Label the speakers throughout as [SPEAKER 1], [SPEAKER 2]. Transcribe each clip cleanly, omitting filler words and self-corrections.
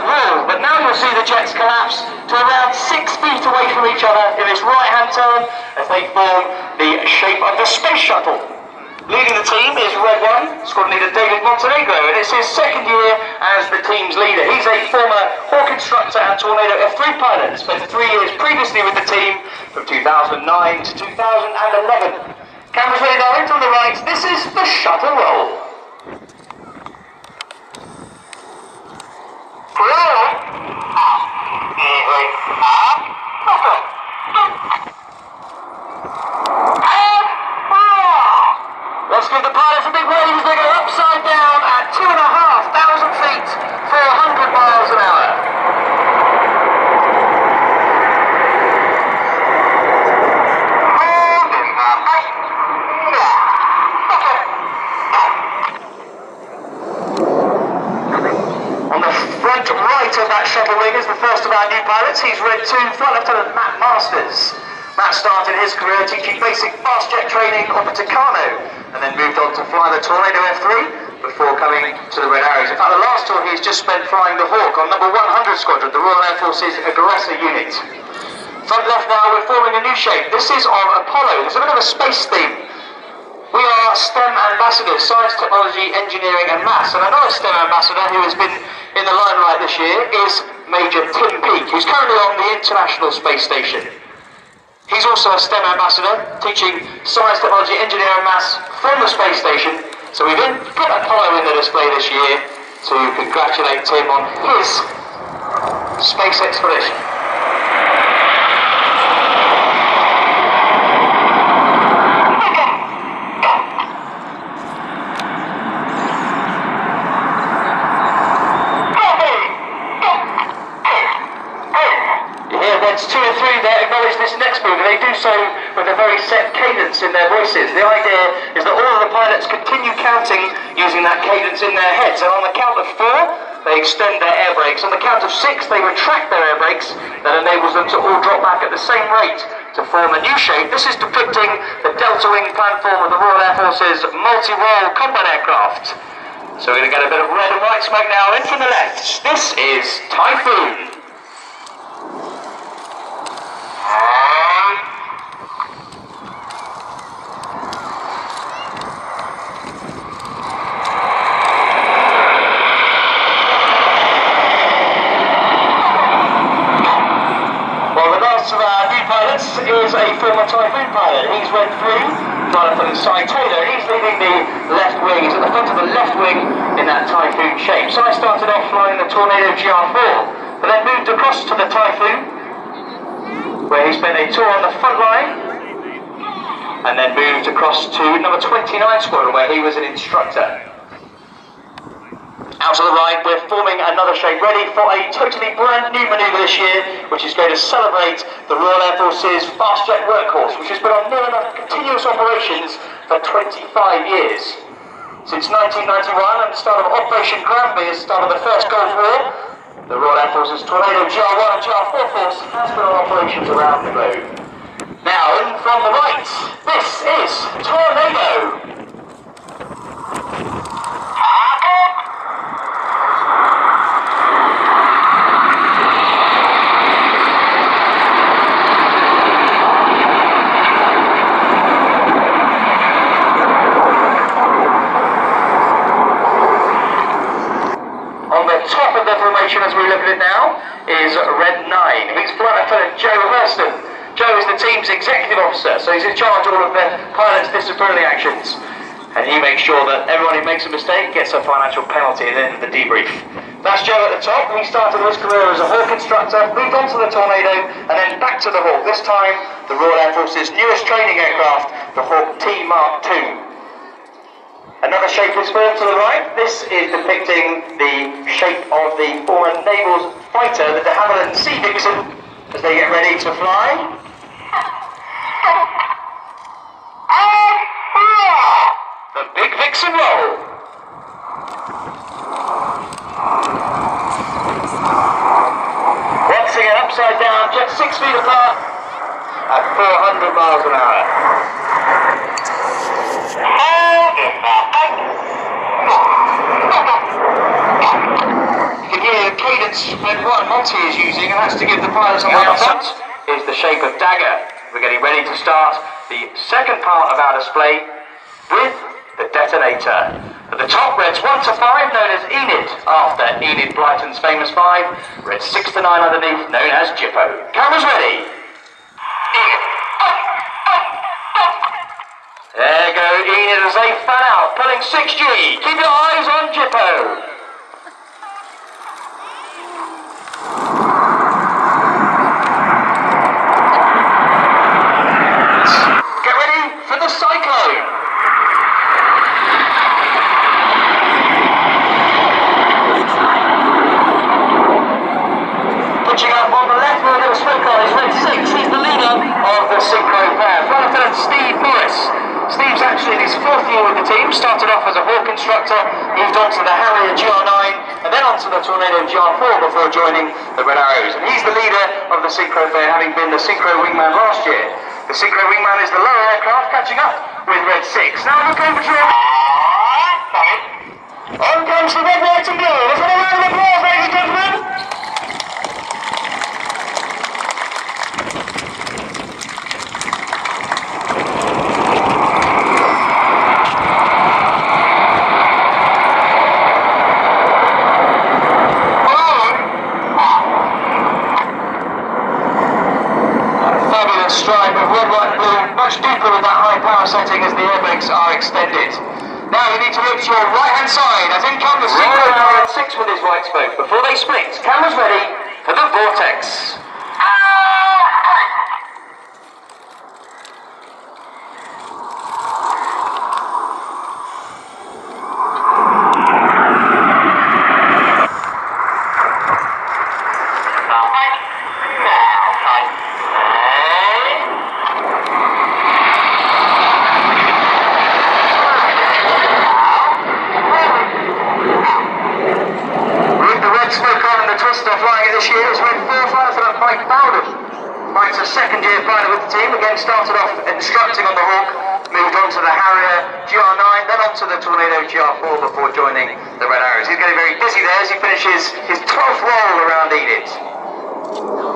[SPEAKER 1] wall, but now you'll see the jets collapse to around 6 feet away from each other in this right-hand turn as they form the shape of the space shuttle. Leading the team is Red One, squad leader David Montenegro, and it's his second year as the team's leader. He's a former Hawk instructor and Tornado F3 pilot, spent 3 years previously with the team from 2009 to 2011. Cameras ready direct on the right, this is the shuttle roll. Let's give the pilots a big wave as they go upside down at 2,500 feet for 100 miles an hour. On the front right of that shuttle wing is the first of our new pilots. He's Red 2, Flight Lieutenant Matt Masters. Matt started his career teaching basic fast jet training on the Tucano, and then moved on to fly the Tornado F3 before coming to the Red Arrows. In fact, the last tour he's just spent flying the Hawk on number 100 Squadron, the Royal Air Force's aggressor unit. Front left now, we're forming a new shape. This is of Apollo. There's a bit of a space theme. We are STEM ambassadors, science, technology, engineering and maths. And another STEM ambassador who has been in the limelight this year is Major Tim Peake, who's currently on the International Space Station. He's also a STEM ambassador, teaching science, technology, engineering and maths from the space station. So we've put Apollo in the display this year to congratulate Tim on his space expedition. Reds 2 and 3 there acknowledge this next move, and they do so with a very set cadence in their voices. The idea is that all of the pilots continue counting using that cadence in their heads, and on the count of 4 they extend their air brakes. On the count of 6 they retract their air brakes. That enables them to all drop back at the same rate to form a new shape. This is depicting the delta wing platform of the Royal Air Force's multi-role combat aircraft. So we're going to get a bit of red and white smoke now in from the left. This is Typhoon. Is a former Typhoon pilot. He's Red 3, pilot for the Cy Taylor. He's leading the left wing. He's at the front of the left wing in that Typhoon shape. So I started off flying the Tornado GR4, but then moved across to the Typhoon, where he spent a tour on the front line, and then moved across to number 29 Squadron, where he was an instructor. Out to the right, we're forming another shape, ready for a totally brand new manoeuvre this year, which is going to celebrate the Royal Air Force's fast jet workhorse, which has been on near enough continuous operations for 25 years. Since 1991 and the start of Operation Granby as the start of the first Gulf War, the Royal Air Force's Tornado GR1 and GR4 force has been on operations around the globe. Now, in from the right, this is Tornado. As we look at it now, is Red 9. He's Flight Lieutenant Joe Hurston. Joe is the team's executive officer, so he's in charge of all of the pilots' disciplinary actions. And he makes sure that everyone who makes a mistake gets a financial penalty at the end of the debrief. That's Joe at the top. He started his career as a Hawk instructor, moved on to the Tornado, and then back to the Hawk. This time, the Royal Air Force's newest training aircraft, the Hawk T Mark II. Another shape is formed to the right. This is depicting the shape of the former Naval fighter, the de Havilland Sea Vixen, as they get ready to fly. The big Vixen roll. Once again, upside down, just 6 feet apart at 400 miles an hour. You can hear cadence that Monty is using, and that's to give the pilots on the front, is the shape of dagger. We're getting ready to start the second part of our display with the detonator. At the top, reds 1 to 5, known as Enid, after Enid Blyton's famous 5. Reds 6 to 9 underneath, known as Jippo. Cameras ready. There go Enid as they fan out, pulling 6G. Keep your eyes on Jippo. Get ready for the cyclone. Pushing up on the left where there was smoke on is red 6. He's the leader of the Synchro pair. Flight Lieutenant Steve Morris. Steve's actually in his 4th year with the team, started off as a Hawk instructor, moved on to the Harrier GR9, and then on to the Tornado GR4 before joining the Red Arrows. And he's the leader of the Synchro pair, having been the Synchro wingman last year. The Synchro wingman is the lower aircraft, catching up with Red 6. Now look over to him. On comes the red, white and blue. Let's have a round of applause, ladies and gentlemen. Stripe of red, white and blue, much deeper with that high power setting as the airbags are extended. Now you need to look to your right hand side as in comes the Synchro now at 6 with his white smoke. Before they split, cameras ready for the Vortex. Flying this year is Red 4 Flight Lieutenant Mike Bowden. Mike's a second-year pilot with the team. Again, started off instructing on the Hawk, moved on to the Harrier GR9, then on to the Tornado GR4 before joining the Red Arrows. He's getting very busy there as he finishes his 12th roll around Enid.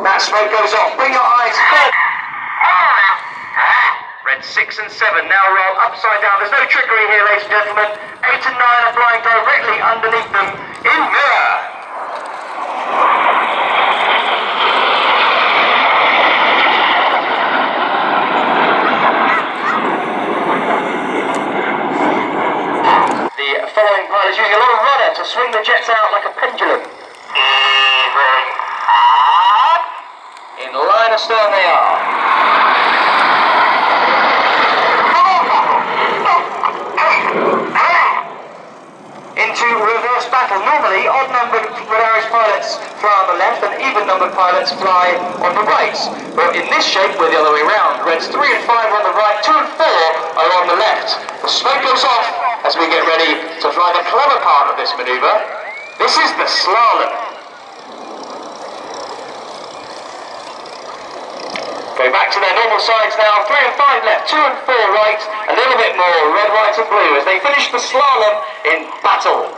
[SPEAKER 1] That smoke goes off. Bring your eyes forward. Red 6 and 7 now roll upside down. There's no trickery here, ladies and gentlemen. 8 and 9 are flying directly underneath them in mirror. Following pilot is using a little rudder to swing the jets out like a pendulum. In line astern they are. Into reverse battle. Normally, odd-numbered Red Arrows pilots fly on the left and even-numbered pilots fly on the right. But in this shape, we're the other way around. Reds 3 and 5 are on the right, 2 and 4 are on the left. The smoke goes off as we get ready to fly the clever part of this manoeuvre. This is the Slalom. Go back to their normal sides now, 3 and 5 left, 2 and 4 right, a little bit more red, white and blue as they finish the Slalom in battle.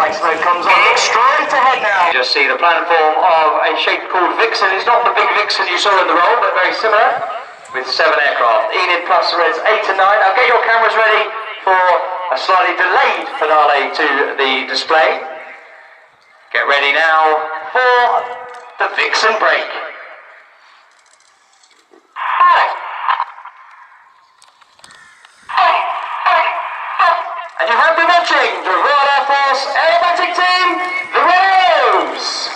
[SPEAKER 1] Smoke comes on, look straight ahead now. You just see the platform of a shape called Vixen. It's not the big Vixen you saw in the roll, but very similar, with 7 aircraft. Enid plus Reds 8 and 9. Now get your cameras ready for a slightly delayed finale to the display. Get ready now for the Vixen break. And you have been watching the Royal Air Force Aerobatic Team, the Red Arrows.